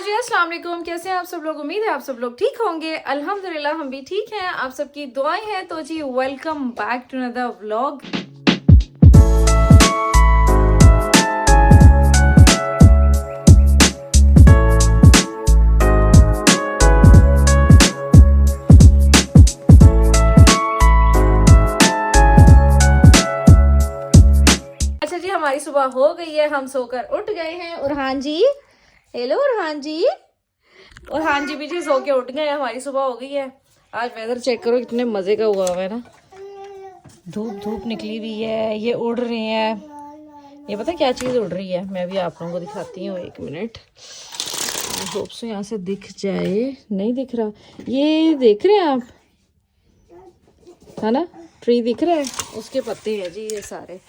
जी अस्सलाम वालेकुम। कैसे हैं आप सब लोग? उम्मीद है आप सब लोग ठीक होंगे। अल्हम्दुलिल्लाह हम भी ठीक हैं, आप सबकी दुआएं हैं। तो जी welcome back to another vlog. अच्छा जी, हमारी सुबह हो गई है, हम सोकर उठ गए हैं। उरहान जी, हेलो उरहान जी। उरहान जी भी जी सो के उठ गए हैं, हमारी सुबह हो गई है। आज वेदर चेक करो, कितने मजे का हुआ है ना। धूप धूप निकली हुई है, ये उड़ रहे हैं। ये पता क्या चीज उड़ रही है, मैं भी आप लोगों को दिखाती हूँ, एक मिनट। होप से यहाँ से दिख जाए। नहीं दिख रहा, ये देख रहे हैं आप, है ना, ट्री दिख रहा है, उसके पत्ते हैं जी ये सारे।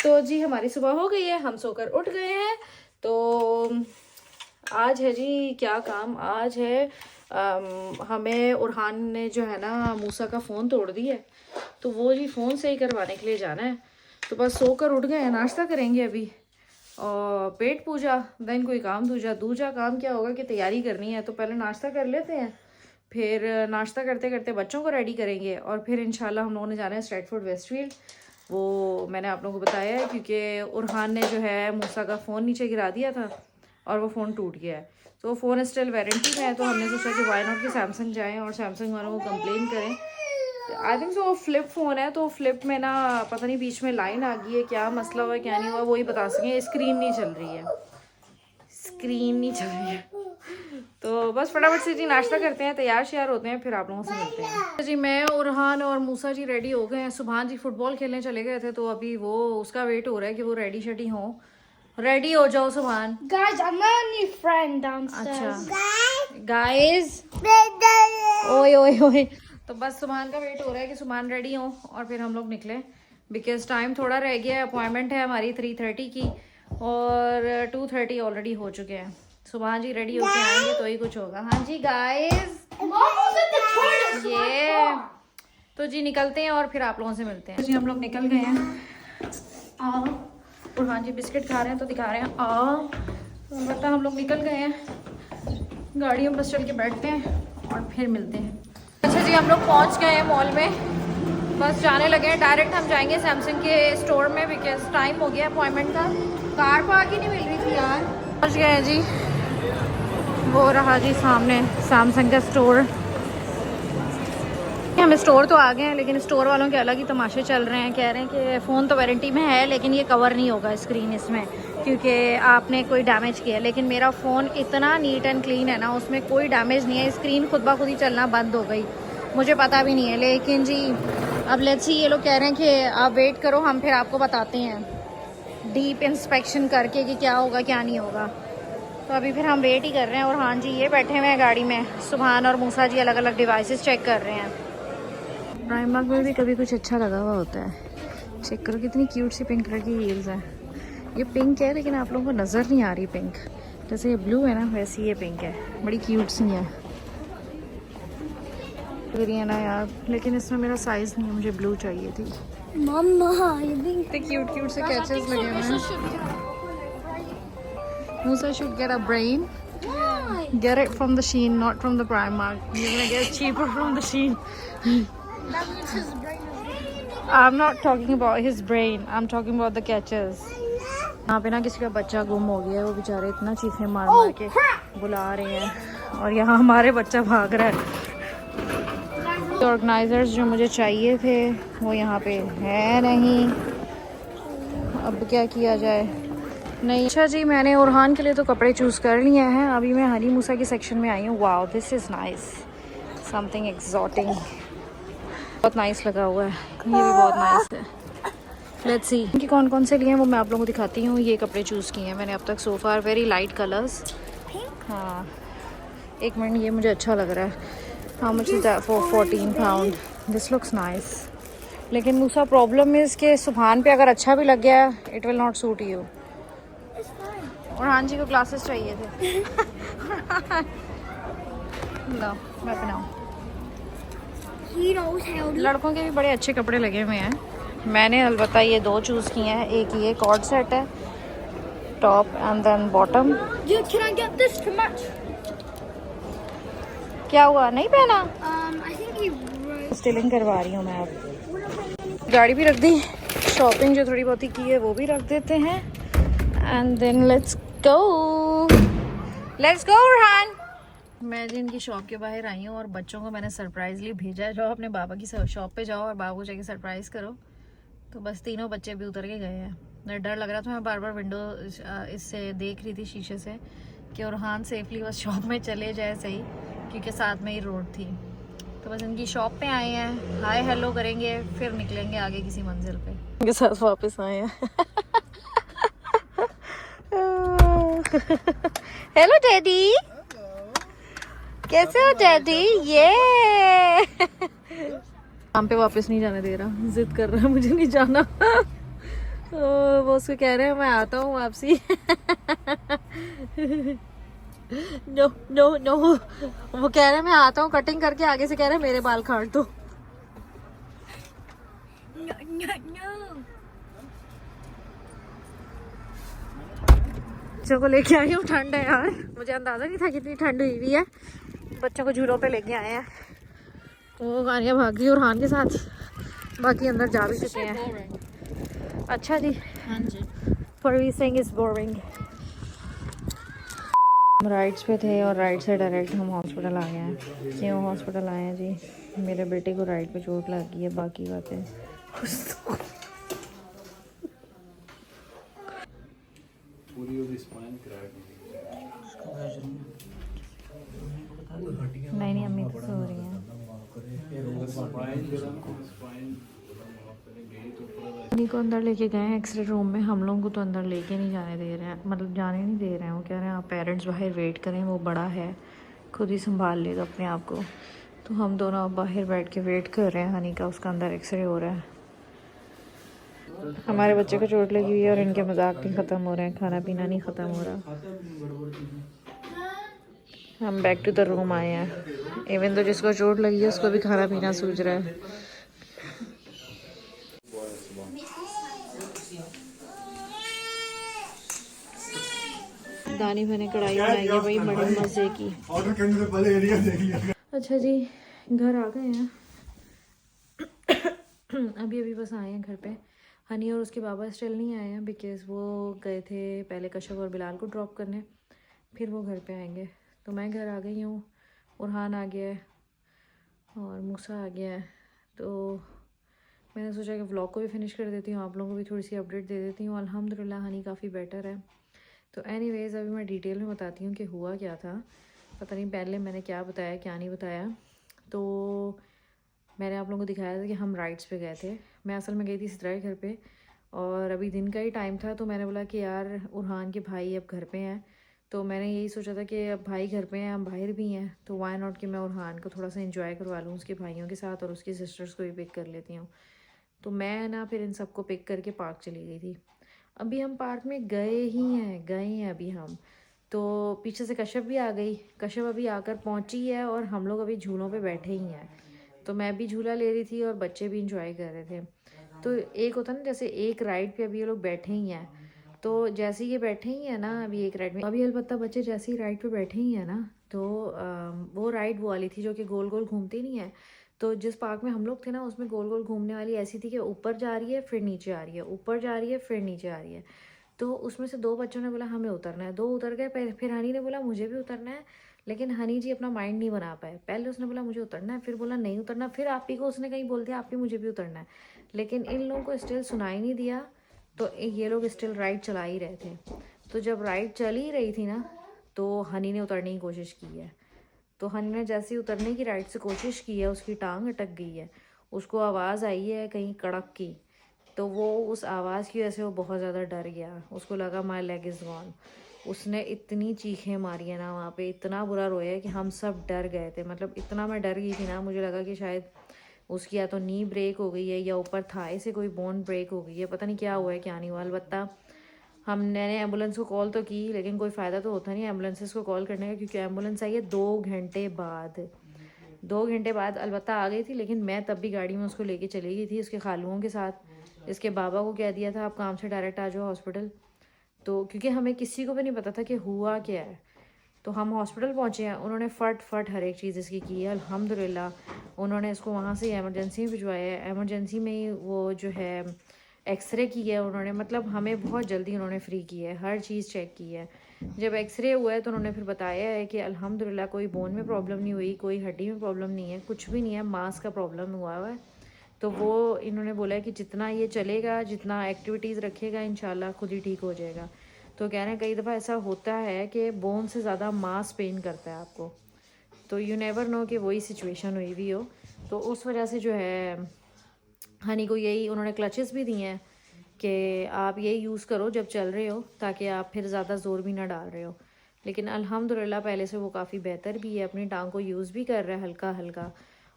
तो जी हमारी सुबह हो गई है, हम सोकर उठ गए हैं। तो आज है जी क्या काम, आज है हमें उरहान ने जो है ना मूसा का फ़ोन तोड़ दिया है, तो वो जी फ़ोन सही करवाने के लिए जाना है। तो बस सोकर उठ गए हैं, नाश्ता करेंगे अभी और पेट पूजा, देन कोई काम दूजा। दूजा काम क्या होगा कि तैयारी करनी है, तो पहले नाश्ता कर लेते हैं, फिर नाश्ता करते करते बच्चों को रेडी करेंगे और फिर इंशाल्लाह हम लोगों ने जाना है स्ट्रेटफोर्ड वेस्टफील्ड। वो मैंने आप लोगों को बताया है क्योंकि उरहान ने जो है मूसा का फ़ोन नीचे गिरा दिया था और वो फ़ोन टूट गया है। तो फ़ोन स्टिल वारंटी में है, तो हमने सोचा कि वाई नॉट कि सैमसंग जाएं और सैमसंग वालों को कंप्लेन करें। आई थिंक सो वो फ्लिप फ़ोन है, तो फ्लिप में ना पता नहीं बीच में लाइन आ गई है, क्या मसला हुआ क्या नहीं हुआ वही बता सकें। स्क्रीन नहीं चल रही है, स्क्रीन नहीं चल रही है। तो बस फटाफट से जी नाश्ता करते हैं, तैयार श्यार होते हैं, फिर आप लोगों से मिलते हैं। जी मैं उरहान और मूसा जी रेडी हो गए हैं। सुभान जी फुटबॉल खेलने चले गए थे, तो अभी वो उसका वेट हो रहा है कि वो रेडी शेडी हो। रेडी हो जाओ सुभान। Guys, I met a new friend downstairs. अच्छा गाइस, ओए ओए ओए। तो बस सुभान का वेट हो रहा है कि सुभान रेडी हो और फिर हम लोग निकले, बिकॉज टाइम थोड़ा रह गया है। अपॉइंटमेंट है हमारी 3:30 की और 2:30 ऑलरेडी हो चुके हैं। सुभान जी रेडी होके आएंगे तो ही कुछ होगा। हाँ जी गाइस, ये तो जी निकलते हैं और फिर आप लोगों से मिलते हैं। जी हम लोग निकल गए हैं और हाँ जी बिस्किट खा रहे हैं तो दिखा रहे हैं। बता हम लोग निकल गए हैं, गाड़ियों में बस चल के बैठते हैं और फिर मिलते हैं। अच्छा जी हम लोग पहुंच गए हैं मॉल में, बस जाने लगे हैं। डायरेक्ट हम जाएंगे सैमसंग के स्टोर में, बिकॉज टाइम हो गया अपॉइंटमेंट का। कार पार्क ही नहीं मिल रही थी यार। पहुंच गए हैं जी, वो रहा जी सामने सैमसंग का स्टोर। हम स्टोर तो आ गए हैं, लेकिन स्टोर वालों के अलग ही तमाशे चल रहे हैं। कह रहे हैं कि फ़ोन तो वारंटी में है लेकिन ये कवर नहीं होगा स्क्रीन इसमें, क्योंकि आपने कोई डैमेज किया। लेकिन मेरा फ़ोन इतना नीट एंड क्लीन है ना, उसमें कोई डैमेज नहीं है। स्क्रीन खुद ब खुद ही चलना बंद हो गई, मुझे पता भी नहीं है। लेकिन जी अब लेट्स सी, ये लोग कह रहे हैं कि आप वेट करो, हम फिर आपको बताते हैं डीप इंस्पेक्शन करके कि क्या होगा क्या नहीं होगा। तो अभी फिर हम वेट ही कर रहे हैं। और हाँ जी ये बैठे हुए हैं गाड़ी में, सुभान और मूसा जी अलग अलग डिवाइसेस चेक कर रहे हैं। प्राइमर्क में भी कभी कुछ अच्छा लगा हुआ होता है। चेक करो कितनी क्यूट सी पिंक कलर की हील्स हैं। ये पिंक है लेकिन आप लोगों को नज़र नहीं आ रही पिंक, जैसे ये ब्लू है ना वैसी ये पिंक है, बड़ी क्यूट सी है। है ना यार, लेकिन इसमें मेरा साइज़ नहीं है, मुझे ब्लू चाहिए थी। Mama, you're being इतने क्यूट क्यूट से कैचेस लगे हुए हैं। Musa should get a brain. Get it from the Shein, not from the Primark. You're gonna get it cheaper from the Shein. That means his brain is I'm not talking about his brain. I'm talking about the catches. यहाँ पे ना किसी का बच्चा गुम हो गया है, वो बेचारे इतना चीखें मार मार के बुला रहे हैं और यहाँ हमारे बच्चा भाग रहा है। ऑर्गेनाइजर्स जो मुझे चाहिए थे वो यहाँ पे है नहीं, अब क्या किया जाए। नहीं अच्छा जी, मैंने उरहान के लिए तो कपड़े चूज़ कर लिए हैं। अभी मैं हनी मूसा के सेक्शन में आई हूँ। Wow this is nice, something exciting, बहुत नाइस लगा हुआ है। ये भी बहुत नाइस है। लेट्स सी कि कौन कौन से लिए हैं वो मैं आप लोगों को दिखाती हूँ। ये कपड़े चूज़ किए हैं मैंने अब तक सो फार, वेरी लाइट कलर्स। हाँ एक मिनट, ये मुझे अच्छा लग रहा है। How much is that? For 14 pound. This looks nice. लेकिन मूसा प्रॉब्लम इज़ के सुभान पे अगर अच्छा भी लग गया it will not suit you. और हाँ जी को ग्लासेस चाहिए थे। लो मैं पहनाऊँ। He knows how to. लड़कों के भी बड़े अच्छे कपड़े लगे हुए हैं। मैंने अलबत्ता ये दो चूज़ किए हैं। एक ये कॉर्ड सेट है, top and then bottom. Dude, can I get this to match? क्या हुआ, नहीं पहना? I think he wrote. Stilling करवा रही हूँ मैं अब। गाड़ी भी रख दी, शॉपिंग जो थोड़ी बहुत ही की है वो भी रख देते हैं, and then let's go Rehan. मैं जी इनकी शॉप के बाहर आई हूँ और बच्चों को मैंने सरप्राइजली भेजा है, जाओ अपने बाबा की शॉप पे जाओ और बाबा को जाके सरप्राइज करो। तो बस तीनों बच्चे भी उतर के गए हैं। मुझे डर लग रहा था, मैं बार बार विंडो इससे देख रही थी शीशे से कि रेहान सेफली बस शॉप में चले जाए सही, क्योंकि साथ में ही रोड थी। तो बस इनकी शॉप पे आए हैं, हाय हेलो करेंगे, फिर निकलेंगे आगे किसी मंजिल पे। उनके साथ वापस आए हैं। हेलो डैडी, कैसे हो डैडी? ये काम पे वापस नहीं जाने दे रहा, जिद कर रहा है मुझे नहीं जाना। वो उसको कह रहे हैं मैं आता हूँ वापसी। नो नो नो, वो कह रहे हैं मैं आता हूँ, कटिंग करके आगे से कह रहे हैं मेरे बाल काट दो। No. बच्चों को लेके आई हूँ, ठंड है यार, मुझे अंदाजा नहीं था कितनी ठंड हुई हुई है। बच्चों को झूलों पे लेके आए हैं, तो गाड़ियाँ भाग गई और हान के साथ, बाकी अंदर जा भी चुके हैं। अच्छा जी, हाँ जी, फॉर सिंग इज बोरिंग। हम राइड्स पे थे और राइड से डायरेक्ट हम हॉस्पिटल आ गए हैं। क्यों हॉस्पिटल आए हैं जी? मेरे बेटे को राइड पे चोट लग गई है, बाकी बातें नहीं अम्मी तो सो रही हैं। उन्हीं को अंदर लेके गए हैं एक्सरे रूम में, हम लोगों को तो अंदर लेके नहीं जाने दे रहे हैं, मतलब जाने नहीं दे रहे हैं। वो कह रहे हैं आप पेरेंट्स बाहर वेट करें, वो बड़ा है खुद ही संभाल लेगा अपने आप को। तो हम दोनों अब बाहर बैठ के वेट कर रहे हैं हनी का, उसका अंदर एक्सरे हो रहा है। हमारे बच्चे को चोट लगी हुई है और इनके मजाक नहीं ख़त्म हो रहे हैं, खाना पीना नहीं ख़त्म हो रहा। हम बैक टू द रूम आए हैं, इवन तो जिसको चोट लगी है उसको भी खाना पीना सूझ रहा है। दानी मैंने कढ़ाई बनाई है भाई बड़ी मज़े की। अच्छा जी, घर आ गए हैं। अभी अभी बस आए हैं घर पे। हनी और उसके बाबा स्टिल नहीं आए हैं, बिकॉज़ वो गए थे पहले कश्यप और बिलाल को ड्रॉप करने, फिर वो घर पे आएंगे। तो मैं घर आ गई हूँ, उरहान आ गया है और मूसा आ गया है। तो मैंने सोचा कि व्लॉग को भी फिनिश कर देती हूँ, आप लोगों को भी थोड़ी सी अपडेट दे देती हूँ। अल्हम्दुलिल्लाह हनी काफ़ी बेटर है। तो एनीवेज़ अभी मैं डिटेल में बताती हूँ कि हुआ क्या था। पता नहीं पहले मैंने क्या बताया क्या नहीं बताया। तो मैंने आप लोगों को दिखाया था कि हम राइड्स पे गए थे। मैं असल में गई थी सिद्रा के घर पे और अभी दिन का ही टाइम था, तो मैंने बोला कि यार उरहान के भाई अब घर पे हैं, तो मैंने यही सोचा था कि अब भाई घर पे हैं, हम बाहर भी हैं, तो वाई नॉट कि मैं उरहान को थोड़ा सा एंजॉय करवा लूँ उसके भाइयों के साथ और उसकी सिस्टर्स को भी पिक कर लेती हूँ। तो मैं ना फिर इन सबको पिक करके पार्क चली गई थी। अभी हम पार्क में गए हैं अभी हम। तो पीछे से कश्यप भी आ गई, कश्यप अभी आकर पहुंची है और हम लोग अभी झूलों पे बैठे ही हैं। तो मैं भी झूला ले रही थी और बच्चे भी इंजॉय कर रहे थे। तो एक होता ना जैसे एक राइड पे अभी ये लोग बैठे ही हैं, तो जैसे ये बैठे ही हैं ना अभी एक राइड में, अभी अलबत्ता बच्चे जैसे ही राइड पे बैठे ही हैं ना, तो वो राइड वो वाली थी जो कि गोल गोल घूमती नहीं है। तो जिस पार्क में हम लोग थे ना उसमें गोल गोल घूमने वाली ऐसी थी कि ऊपर जा रही है फिर नीचे आ रही है, ऊपर जा रही है फिर नीचे आ रही है। तो उसमें से दो बच्चों ने बोला हमें उतरना है, दो उतर गए। फिर हनी ने बोला मुझे भी उतरना है, लेकिन हनी जी अपना माइंड नहीं बना पाए। पहले उसने बोला मुझे उतरना है, फिर बोला नहीं उतरना, फिर आप ही को उसने कहीं बोल दिया आप ही मुझे भी उतरना है, लेकिन इन लोगों को स्टिल सुनाई नहीं दिया। तो ये लोग स्टिल राइड चला ही रहे थे। तो जब राइड चल ही रही थी ना, तो हनी ने उतरने की कोशिश की है। तो हनी ने जैसे ही उतरने की राइड से कोशिश की है, उसकी टांग अटक गई है, उसको आवाज़ आई है कहीं कड़क की। तो वो उस आवाज़ की वजह से वो बहुत ज़्यादा डर गया, उसको लगा माई लेग इज़ गॉन। उसने इतनी चीखें मारी है ना वहाँ पे, इतना बुरा रोया है कि हम सब डर गए थे। मतलब इतना मैं डर गई थी ना, मुझे लगा कि शायद उसकी या तो नी ब्रेक हो गई है या ऊपर थाई से कोई बोन ब्रेक हो गई है, पता नहीं क्या हुआ है क्या नहीं हुआ। अलबत्ता हमने एम्बुलेंस को कॉल तो की, लेकिन कोई फ़ायदा तो होता नहीं एम्बुलेंसेस को कॉल करने का, क्योंकि एम्बुलेंस आई है 2 घंटे बाद। 2 घंटे बाद अलबत्ता आ गई थी, लेकिन मैं तब भी गाड़ी में उसको लेके चली गई थी उसके खालुओं के साथ। इसके बाबा को कह दिया था आप काम से डायरेक्ट आ जाओ हॉस्पिटल। तो क्योंकि हमें किसी को भी नहीं पता था कि हुआ क्या है। तो हम हॉस्पिटल पहुँचे हैं, उन्होंने फट हर एक चीज़ इसकी की है अल्हम्दुलिल्लाह। उन्होंने इसको वहाँ से एमरजेंसी में भिजवाया है, एमरजेंसी में ही वो जो है एक्सरे की है उन्होंने, मतलब हमें बहुत जल्दी उन्होंने फ्री की है, हर चीज़ चेक की है। जब एक्सरे हुआ है तो उन्होंने फिर बताया है कि अल्हम्दुलिल्लाह कोई बोन में प्रॉब्लम नहीं हुई, कोई हड्डी में प्रॉब्लम नहीं है, कुछ भी नहीं है, मांस का प्रॉब्लम हुआ है। तो वो इन्होंने बोला है कि जितना ये चलेगा, जितना एक्टिविटीज़ रखेगा, इंशाल्लाह खुद ही ठीक हो जाएगा। तो कह रहे हैं कई दफ़ा ऐसा होता है कि बोन से ज़्यादा मांस पेन करता है आपको, तो यू नेवर नो कि वही सिचुएशन हुई हुई हो। तो उस वजह से जो है हनी को यही उन्होंने क्लचेस भी दिए हैं कि आप यही यूज़ करो जब चल रहे हो, ताकि आप फिर ज़्यादा ज़ोर भी ना डाल रहे हो। लेकिन अल्हम्दुलिल्लाह पहले से वो काफ़ी बेहतर भी है, अपनी टांग को यूज़ भी कर रहा है हल्का हल्का,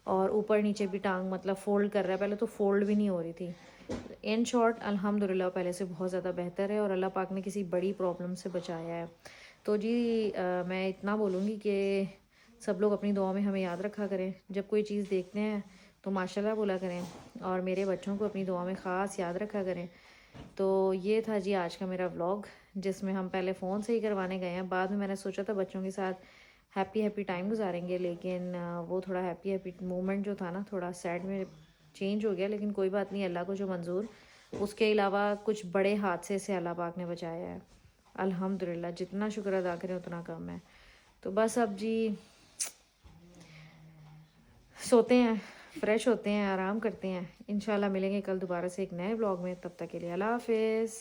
और ऊपर नीचे भी टांग मतलब फ़ोल्ड कर रहा है, पहले तो फ़ोल्ड भी नहीं हो रही थी। इन शॉर्ट अल्हम्दुलिल्लाह पहले से बहुत ज़्यादा बेहतर है और अल्लाह पाक ने किसी बड़ी प्रॉब्लम से बचाया है। तो जी मैं इतना बोलूँगी कि सब लोग अपनी दुआ में हमें याद रखा करें, जब कोई चीज़ देखते हैं तो माशाल्लाह बोला करें, और मेरे बच्चों को अपनी दुआ में ख़ास याद रखा करें। तो ये था जी आज का मेरा व्लॉग, जिसमें हम पहले फ़ोन से ही करवाने गए हैं, बाद में मैंने सोचा था बच्चों के साथ हैप्पी टाइम गुजारेंगे, लेकिन वो थोड़ा हैप्पी मोमेंट जो था ना थोड़ा सैड में चेंज हो गया। लेकिन कोई बात नहीं, अल्लाह को जो मंजूर, उसके अलावा कुछ बड़े हादसे से अल्लाह पाक ने बचाया है अल्हम्दुलिल्लाह। जितना शुक्र अदा करें उतना कम है। तो बस अब जी सोते हैं, फ्रेश होते हैं, आराम करते हैं। इंशाल्लाह मिलेंगे कल दोबारा से एक नए व्लॉग में, तब तक के लिए अल्लाह हाफिज़।